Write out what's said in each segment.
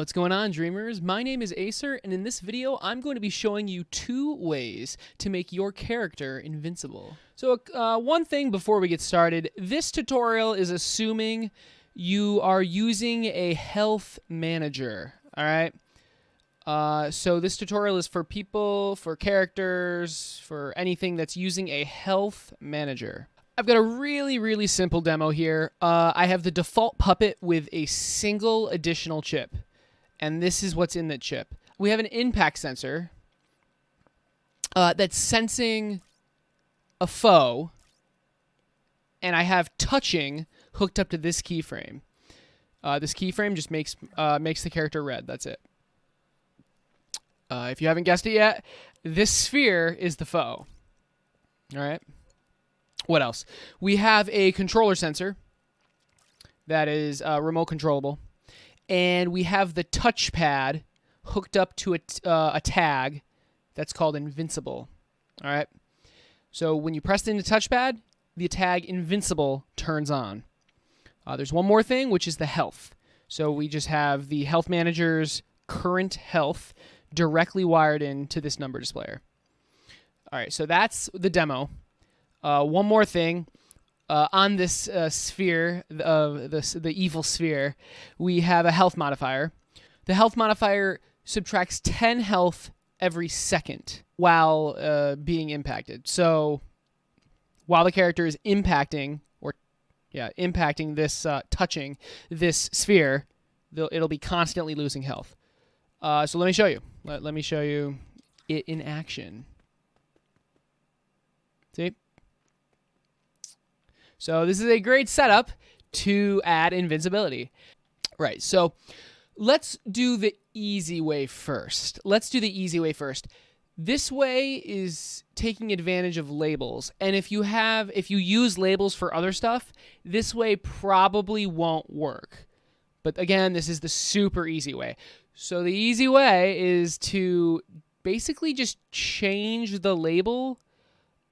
What's going on, dreamers? My name is Acer, and in this video, I'm going to be showing you 2 ways to make your character invincible. So, one thing before we get started, this tutorial is assuming you are using a health manager, all right? So this tutorial is for people, for characters, for anything that's using a health manager. I've got a really simple demo here. I have the default puppet with a single additional chip. And this is what's in the chip. We have an impact sensor that's sensing a foe. And I have touching hooked up to this keyframe. This keyframe just makes the character red. That's it. If you haven't guessed it yet, this sphere is the foe. All right. What else? We have a controller sensor that is remote controllable. And we have the touchpad hooked up to a tag that's called Invincible. All right. So when you press in the touchpad, the tag Invincible turns on. There's one more thing, which is the health. So we just have the health manager's current health directly wired into this number displayer. All right, so that's the demo. One more thing. On this sphere, the evil sphere, we have a health modifier. The health modifier subtracts 10 health every second while being impacted. So while the character is impacting this, touching this sphere, it'll be constantly losing health. So let me show you. Let me show you it in action. See? So this is a great setup to add invincibility. Right, so let's do the easy way first. This way is taking advantage of labels. And if you use labels for other stuff, this way probably won't work. But again, this is the super easy way. So the easy way is to basically just change the label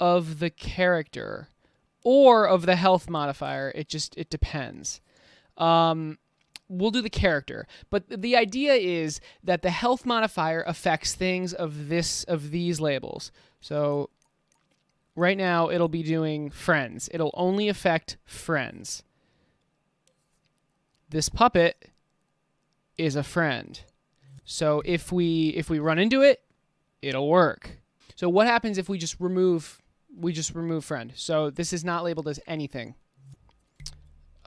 of the character or of the health modifier. It depends. We'll do the character, but the idea is that the health modifier affects things of these labels. So right now it'll be doing friends. It'll only affect friends. This puppet is a friend. So if we run into it, it'll work. So what happens if we just remove friend? So this is not labeled as anything.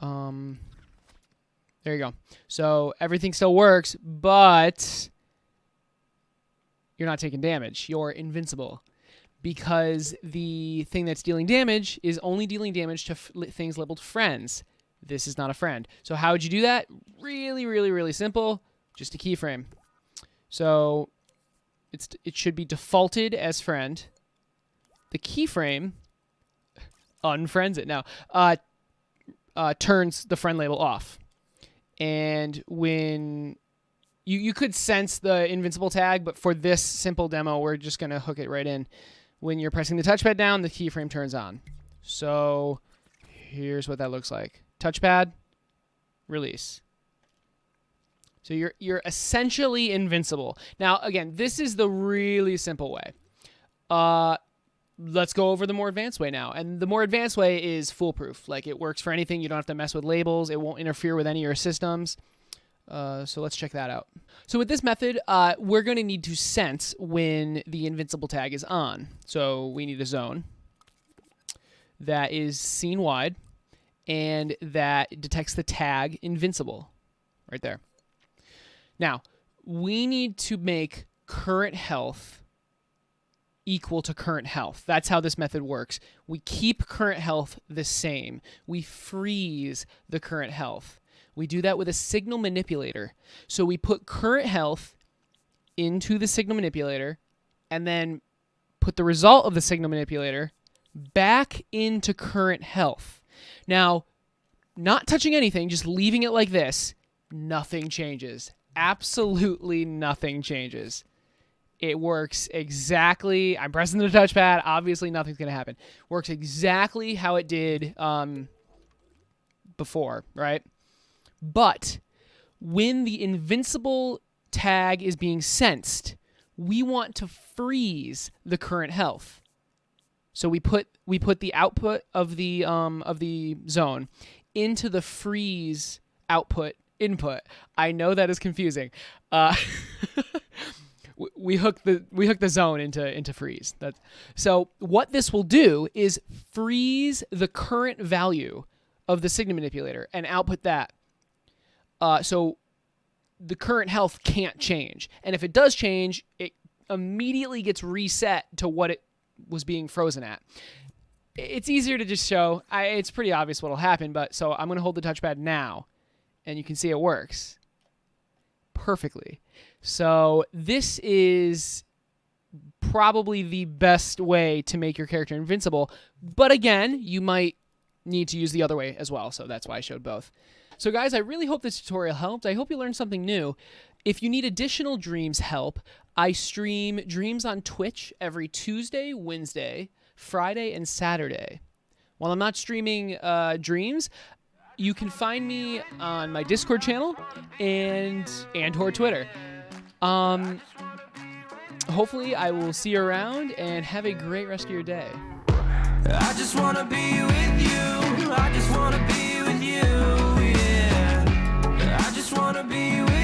There you go. So everything still works, but you're not taking damage. You're invincible because the thing that's dealing damage is only dealing damage to things labeled friends. This is not a friend. So how would you do that? Really simple. Just a keyframe. So it should be defaulted as friend. The keyframe unfriends it now. Turns the friend label off. And when you could sense the invincible tag, but for this simple demo, we're just going to hook it right in. When you're pressing the touchpad down, the keyframe turns on. So here's what that looks like. Touchpad, release. So you're essentially invincible. Now, again, this is the really simple way. Let's go over the more advanced way now. And the more advanced way is foolproof. Like, it works for anything. You don't have to mess with labels. It won't interfere with any of your systems. So let's check that out. So with this method, we're going to need to sense when the invincible tag is on. So we need a zone that is scene wide and that detects the tag invincible right there. Now, we need to make current health equal to current health. That's how this method works. We keep current health the same. We freeze the current health. We do that with a signal manipulator. So we put current health into the signal manipulator and then put the result of the signal manipulator back into current health. Now, not touching anything, just leaving it like this, nothing changes. Absolutely nothing changes. It works exactly. I'm pressing the touchpad. Obviously, nothing's going to happen. Works exactly how it did before, right? But when the Invincible tag is being sensed, we want to freeze the current health. So we put the output of the zone into the freeze output input. I know that is confusing. We hook the zone into freeze. So what this will do is freeze the current value of the signal manipulator and output that. So the current health can't change. And if it does change, it immediately gets reset to what it was being frozen at. It's easier to just show. It's pretty obvious what will happen, but so I'm going to hold the touchpad now, and you can see it works perfectly. So this is probably the best way to make your character invincible, but again, you might need to use the other way as well, so that's why I showed both. So guys, I really hope this tutorial helped. I hope you learned something new. If you need additional Dreams help, I stream Dreams on Twitch every Tuesday, Wednesday, Friday, and Saturday. While I'm not streaming Dreams, you can find me on my Discord channel and or Twitter. Hopefully I will see you around, and have a great rest of your day. I just wanna be with you. I just wanna be with you. Yeah. I just wanna be with you.